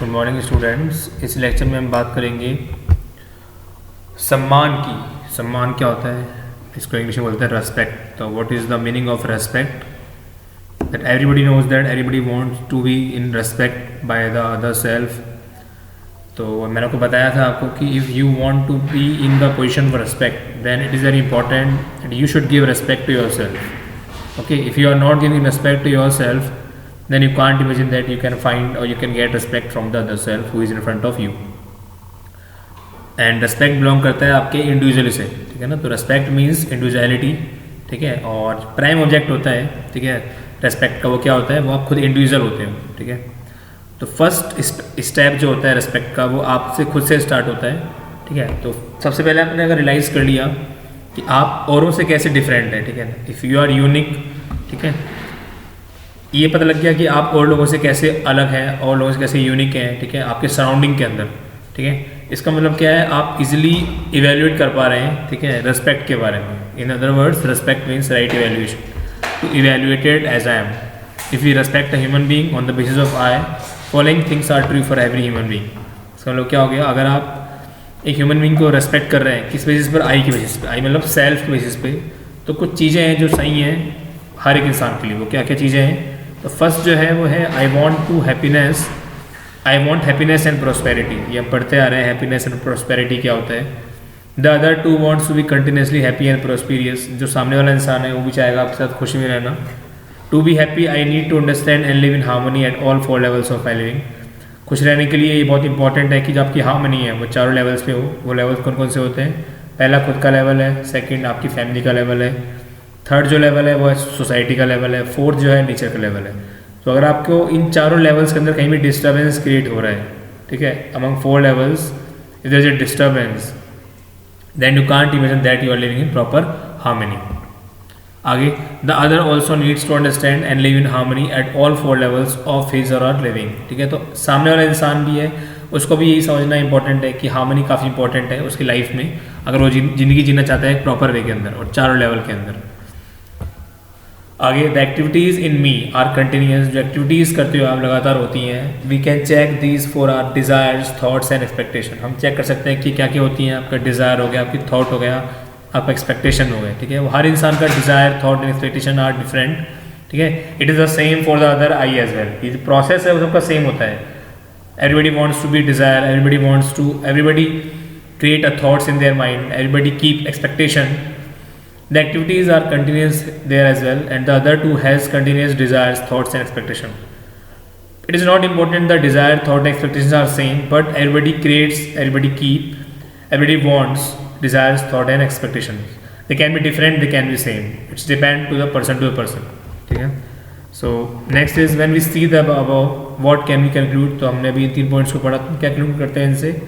Good morning students. इस lecture में हम बात करेंगे सम्मान की। सम्मान क्या होता है, इसको इंग्लिश में बोलते हैं रेस्पेक्ट। तो what is the meaning of respect? That everybody knows that everybody wants to be in respect by the other self. तो मैंने आपको बताया था आपको कि if you want to be in the position for respect then it is very important that you should give respect to your self. Okay, if you are not giving respect to your self then you can't imagine that you can find or you can get respect from the other self who is in front of you. and respect belong करता है आपके individual से, ठीक है ना। तो respect means individuality, ठीक है। और प्राइम ऑब्जेक्ट होता है, ठीक है, रेस्पेक्ट का वो क्या होता है, वो आप खुद इंडिविजुअल होते हो, ठीक है। तो फर्स्ट स्टेप जो होता है रेस्पेक्ट का वो आपसे खुद से स्टार्ट होता है, ठीक है। तो सबसे पहले आपने अगर रियलाइज़ कर लिया कि आप औरों से कैसे डिफरेंट है, ठीक है, इफ़ यू आर यूनिक, ठीक है, ये पता लग गया कि आप और लोगों से कैसे अलग हैं और लोगों से कैसे यूनिक हैं, ठीक है, आपके सराउंडिंग के अंदर, ठीक है। इसका मतलब क्या है, आप इजीली इवेल्युएट कर पा रहे हैं, ठीक है, रेस्पेक्ट के बारे में। In other words respect means right evaluation to evaluated as I am. If you respect a human being on the basis of I, following things are true for every human being. इसका मतलब क्या हो गया, अगर आप एक human being को respect कर रहे हैं किस बेसिस पर, आई की बेसिस पे, आई मतलब सेल्फ के बेसिस पे, तो कुछ चीज़ें हैं जो सही हैं हर एक इंसान के लिए। वो क्या क्या चीज़ें हैं? तो फर्स्ट जो है वो है I want to happiness, I want happiness and prosperity. ये हम पढ़ते आ रहे हैं हैप्पीनेस एंड प्रोस्पेरिटी क्या होता है। The other two wants to be continuously happy and prosperous. जो सामने वाला इंसान है वो भी चाहेगा आपके साथ खुशी में रहना। To be happy I need to understand and live in harmony at all 4 levels of my living. खुश रहने के लिए ये बहुत इंपॉर्टेंट है कि जो आपकी हार्मनी है वो चारों लेवल्स पे हो। वो लेवल्स कौन कौन से होते हैं? पहला खुद का लेवल है, सेकेंड आपकी फैमिली का लेवल है, थर्ड जो लेवल है वो है सोसाइटी का लेवल है, फोर्थ जो है नेचर का लेवल है। तो अगर आपको इन चारों लेवल्स के अंदर कहीं भी डिस्टर्बेंस क्रिएट हो रहा है, ठीक है, among 4 levels if there is a disturbance then you can't imagine that you are living in proper harmony. आगे the other also needs to understand and live in harmony at all 4 levels of his or are living, ठीक है। तो सामने वाला इंसान भी है, उसको भी यही समझना इंपॉर्टेंट है कि हार्मनी काफ़ी इंपॉर्टेंट है उसकी लाइफ में, अगर वो ज़िंदगी जीना चाहता है एक प्रॉपर वे के अंदर और चारों लेवल के अंदर। आगे the activities in me are continuous. जो एक्टिविटीज़ करते हो आप लगातार होती हैं। We can check these for our desires, thoughts and expectation. हम चेक कर सकते हैं कि क्या क्या होती हैं। आपका डिज़ायर हो गया, आपकी थॉट हो गया, आपका एक्सपेक्टेशन हो गया, ठीक है। वो हर इंसान का desire, thought and expectation are different, ठीक है। It is the same for the other I as well. ये प्रोसेस है वो सबका सेम होता है। Everybody wants to be desire, everybody create a thoughts in their mind, everybody keep expectation. The activities are continuous there as well, and the other two has continuous desires, thoughts and expectation. It is not important the desire, thought, expectations are same, but everybody creates, everybody keep, everybody wants, desires, thought and expectations. They can be different, they can be same. It's depend to the person, ठीक है। So next is when we see the above, what can we conclude? तो हमने अभी 3 points को पढ़ा, क्या conclude करते हैं इनसे?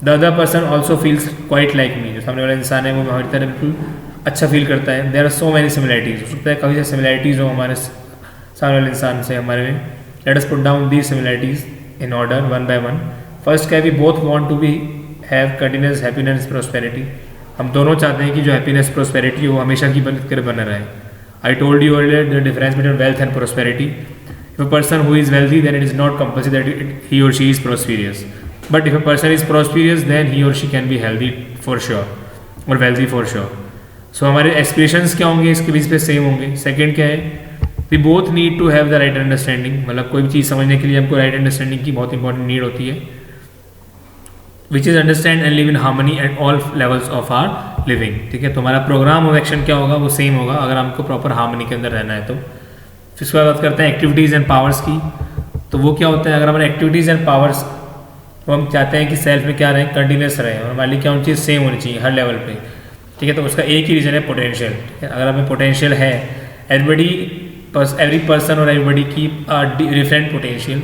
The other person also feels quite like me. जो सामने वाला इंसान है वो हमारी तरह बिल्कुल अच्छा फील करता है। There are so many similarities. हो सकता है काफ़ी सारी सिमिलैरिटीज़ हो हमारे सामने वाले इंसान से हमारे में। Let us put down these similarities in order one by one. First क्या है, we both want to be have continuous happiness prosperity. हम दोनों चाहते हैं कि जो हैप्पीनेस प्रोस्पेरिटी हो हमेशा की बनकर बना रहे। I told you earlier the difference between wealth and prosperity. If a person who is wealthy then it is not compulsory that he or she is prosperous, but if a person is prosperous then he or she can be healthy for sure or wealthy for sure. So हमारे aspirations क्या होंगे इसके बीच पे same होंगे। Second क्या है, we both need to have the right understanding. मतलब कोई भी चीज़ समझने के लिए हमको राइट अंडरस्टैंडिंग की बहुत इंपॉर्टेंट नीड होती है, which is understand and live in harmony at all levels of our living, ठीक है। तो हमारा प्रोग्राम ऑफ एक्शन क्या होगा, वो सेम होगा अगर हमको प्रॉपर हार्मनी के अंदर रहना है तो। फिर उसके बाद बात करते हैं एक्टिविटीज़ एंड पावर्स की। तो वो क्या होता है, अगर हमारे एक्टिविटीज़ एंड पावर्स, तो हम चाहते हैं कि सेल्फ में क्या रहे, कंटिन्यूस रहे और हमारे लिए क्या उन चीज़ सेम होनी चाहिए हर लेवल पे, ठीक है। तो उसका एक ही रीज़न है पोटेंशियल, ठीक है। अगर हमें पोटेंशियल है, every person or everybody keep a different potential.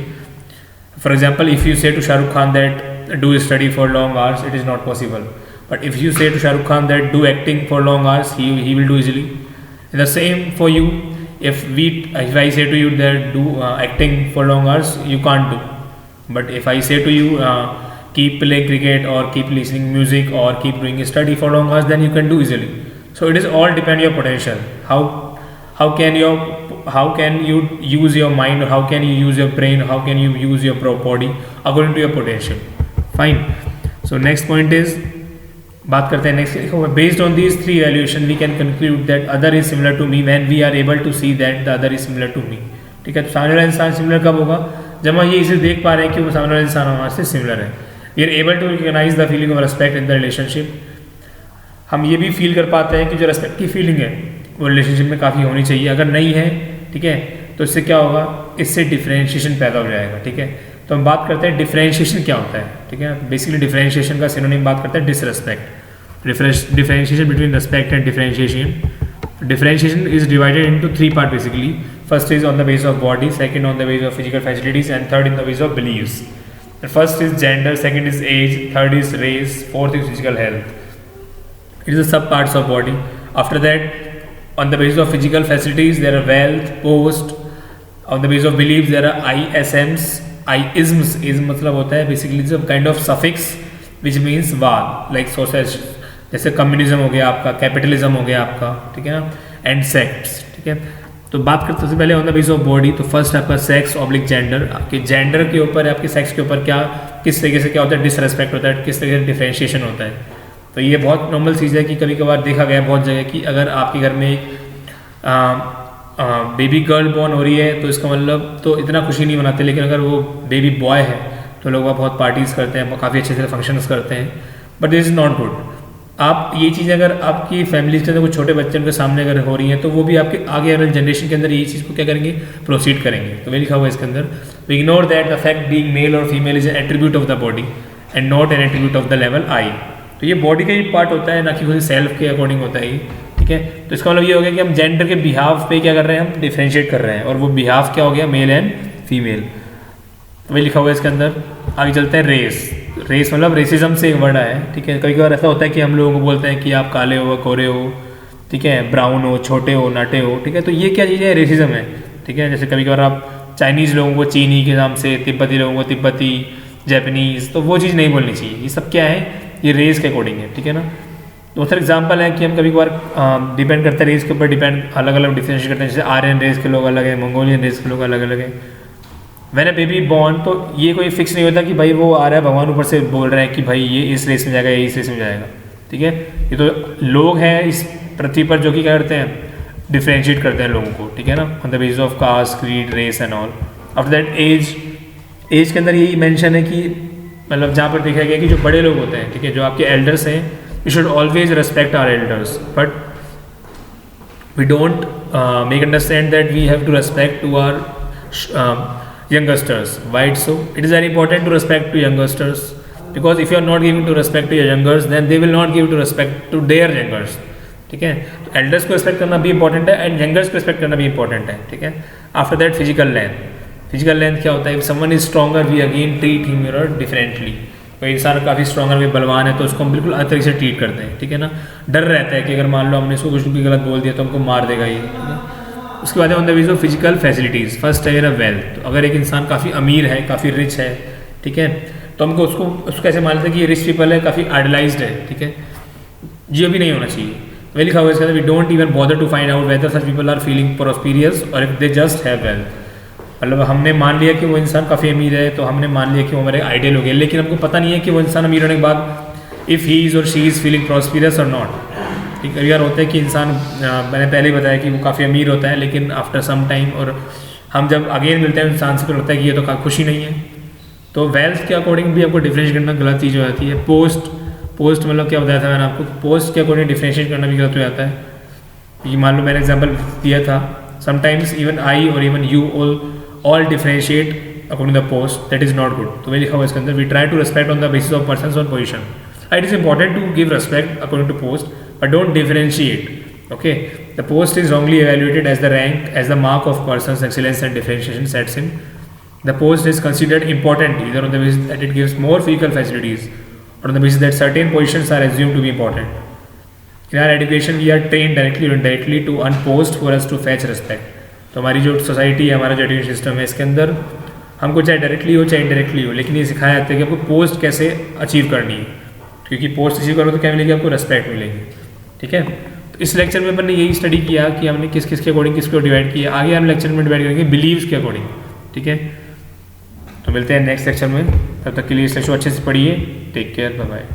For example if you say to Shahrukh Khan that do study for long hours, it is not possible, but if you say to Shahrukh Khan that do acting for long hours, he will do easily. The same for you, if I say to you that do acting for long hours, you can't do, but if I say to you keep playing cricket or keep listening music or keep doing study for long hours, then you can do easily. So it is all depend your potential, how can you use your mind, or how can you use your brain, how can you use your body according to your potential. Fine. So next point is, बात करते हैं next, based on these 3 evaluation we can conclude that other is similar to me when we are able to see that the other is similar to me. ठीक है, तो सामने वाला इंसान similar कब होगा? जब हम ये इसे देख पा रहे हैं कि वो सामने वाला इंसान हमारे से सिमिलर है. We are able to recognize the feeling of respect in the relationship. हम ये भी फील कर पाते हैं कि जो रेस्पेक्ट की फीलिंग है वो रिलेशनशिप में काफ़ी होनी चाहिए. अगर नहीं है, ठीक है, तो इससे क्या होगा? इससे डिफ्रेंशिएशन पैदा हो जाएगा. ठीक है, तो हम बात करते हैं डिफ्रेंशिएशन क्या होता है. ठीक है, बेसिकली डिफ्रेंशिएशन का सिनोनिम बात करते हैं disrespect. Differentiation between respect and differentiation. Differentiation is divided into 3 parts basically. First is on the basis of body, second on the basis of physical facilities, and third in the basis of beliefs. The first is gender, second is age, third is race, fourth is physical health. It is the sub parts of body. After that, on the basis of physical facilities, there are wealth, post. On the basis of beliefs, there are ISMs, isms. Ism मतलब होता है basically some kind of suffix which means वाद, like social, जैसे communism हो गया आपका, capitalism हो गया आपका. ठीक है ना, एंड सेक्ट्स. ठीक है, तो बात करते सबसे पहले on the basis of body. तो फर्स्ट आपका सेक्स ऑब्लिक जेंडर. आपके जेंडर के ऊपर, आपके सेक्स के ऊपर क्या, किस तरीके से क्या होता है, डिसरेस्पेक्ट होता है, किस तरीके से डिफरेंशिएशन होता है. तो ये बहुत नॉर्मल चीज़ है कि कभी कभार देखा गया बहुत जगह कि अगर आपके घर में एक बेबी गर्ल बॉर्न हो रही है तो इसका मतलब तो इतना खुशी नहीं मनाते, लेकिन अगर वो बेबी बॉय है तो लोग वहाँ बहुत पार्टीज़ करते हैं, काफ़ी अच्छे से फंक्शंस करते हैं. But this is not good. आप ये चीज़ें अगर आपकी फैमिली के अंदर कुछ छोटे बच्चे उनके सामने अगर हो रही हैं तो वो भी आपके आगे आने वाली जनरेशन के अंदर ये चीज़ को क्या करेंगे, प्रोसीड करेंगे. तो वही लिखा हुआ है इसके अंदर, we ignore that the fact being male or female is an attribute of the body and not an attribute of the level I. तो ये बॉडी का ही पार्ट होता है, ना कि खुद सेल्फ के अकॉर्डिंग होता है ये. ठीक है, तो इसका मतलब ये हो गया कि हम जेंडर के बिहाव पे क्या कर रहे हैं, हम डिफ्रेंशिएट कर रहे हैं, और वो बिहाव क्या हो गया, मेल एंड फीमेल. तो वही लिखा हुआ है इसके अंदर. आगे चलते हैं रेस. रेस मतलब रेसिज्म से एक वर्ड है. ठीक है, कभी कभार ऐसा होता है कि हम लोगों को बोलते हैं कि आप काले हो, गोरे हो, ठीक है, ब्राउन हो, छोटे हो, नाटे हो. ठीक है, तो ये क्या चीज़ है, रेसिज्म है. ठीक है, जैसे कभी कभार आप चाइनीज़ लोगों को चीनी के नाम से, तिब्बती लोगों को तिब्बती, जैपनीज़, तो वो चीज़ नहीं बोलनी चाहिए. ये सब क्या है, ये रेस के अकॉर्डिंग है. ठीक है ना. तो दूसरा एग्जाम्पल है कि हम कभी कभार डिपेंड करते हैं रेस के ऊपर, डिपेंड अलग अलग डिफरेंशिएट करते हैं. जैसे आर्यन रेस के लोग अलग हैं, मंगोलियन रेस के लोग अलग अलग हैं. व्हेन अ बेबी बॉर्न, तो ये कोई फिक्स नहीं होता कि भाई वो आ रहा है, भगवान ऊपर से बोल रहे हैं कि भाई ये इस रेस में जाएगा, ये इस रेस में जाएगा. ठीक है, ये तो लोग हैं इस पृथ्वी पर जो कि क्या करते हैं, डिफ्रेंशिएट करते हैं लोगों को. ठीक है ना, on the basis of caste, creed, race and all. After that age. Age के अंदर यही मेंशन है कि मतलब जहाँ पर देखा गया कि जो बड़े लोग होते हैं, ठीक है, जो आपके एल्डर्स हैं, we should always respect our elders, but we don't make understand that we have to respect to our youngsters. Why it's so? It is very important to respect to youngsters, because if you are not giving to respect to your youngers, then they will not give to respect to their youngers. ठीक है, तो elders को respect करना भी important है and youngers को respect करना भी इंपॉर्टेंट है. ठीक है. After that physical length. Physical length क्या होता है, if someone is stronger we again treat him differently. कोई इंसान काफ़ी स्ट्रॉन्गर में बलवान है तो उसको हम बिल्कुल अलग तरीके से ट्रीट करते हैं. ठीक है ना, डर रहता है कि अगर मान लो हमने इसको कुछ भी गलत बोल दिया तो हमको मार देगा ये. ठीक है. उसके बाद on the basis of physical facilities. First है वेल्थ. तो अगर एक इंसान काफ़ी अमीर है, काफ़ी रिच है, ठीक है, तो हमको उसको कैसे मान लेते हैं कि ये रिच पीपल है, काफ़ी आइडलाइज्ड है. ठीक है, ये भी नहीं होना चाहिए. वही लिखा हुआ है इसके अंदर, we don't even bother to find out whether such people are feeling prosperous or if they just have wealth. मतलब हमने मान लिया कि वो इंसान काफ़ी अमीर है तो हमने मान लिया कि वो हमारे आइडियल हो गया, लेकिन हमको पता नहीं है कि वो इंसान अमीर होने के बाद इफ़ ही इज़ और शी इज़ फीलिंग प्रॉस्पेरियस और नॉट. ठीक है, यार होता है कि इंसान, मैंने पहले ही बताया कि वो काफ़ी अमीर होता है, लेकिन आफ्टर सम टाइम और हम जब अगेन मिलते हैं इंसान से तो लगता है कि ये तो खुशी नहीं है. तो वेल्थ के अकॉर्डिंग भी आपको डिफरेंशिएट करना गलत चीज़ हो जाती है. पोस्ट मतलब क्या बताया था मैंने आपको, पोस्ट के अकॉर्डिंग डिफरेंशिएट करना भी गलत हो जाता है. ये मान लो मैंने एग्जाम्पल दिया था, समटाइम्स इवन आई और even you all differentiate according the post, that is not good. तो वही लिखा हुआ इसके अंदर, we try to respect on the basis of person on position. It is important to give respect according to post, but don't differentiate. Okay, the post is wrongly evaluated as the rank, as the mark of person's excellence and differentiation sets in. The post is considered important either on the basis that it gives more physical facilities or on the basis that certain positions are assumed to be important. In our education, we are trained directly or indirectly to earn post for us to fetch respect. तो हमारी जो society है, हमारा जो education system है, इसके अंदर हमको चाहे डायरेक्टली हो चाहे इनडायरेक्टली हो, लेकिन ये सिखाया जाता है कि आपको पोस्ट कैसे अचीव करनी है, क्योंकि पोस्ट अचीव करो तो क्या मिलेगी, आपको रेस्पेक्ट मिलेगी. ठीक है, तो इस लेक्चर में अपन ने यही स्टडी किया कि हमने किस किस के अकॉर्डिंग किसको डिवाइड किया। आगे हम लेक्चर में डिवाइड करेंगे बिलीव्स के अकॉर्डिंग। ठीक है, तो मिलते हैं नेक्स्ट लेक्चर में। तब तक के लिए इस लेक्चर अच्छे से पढ़िए। Take care, bye bye.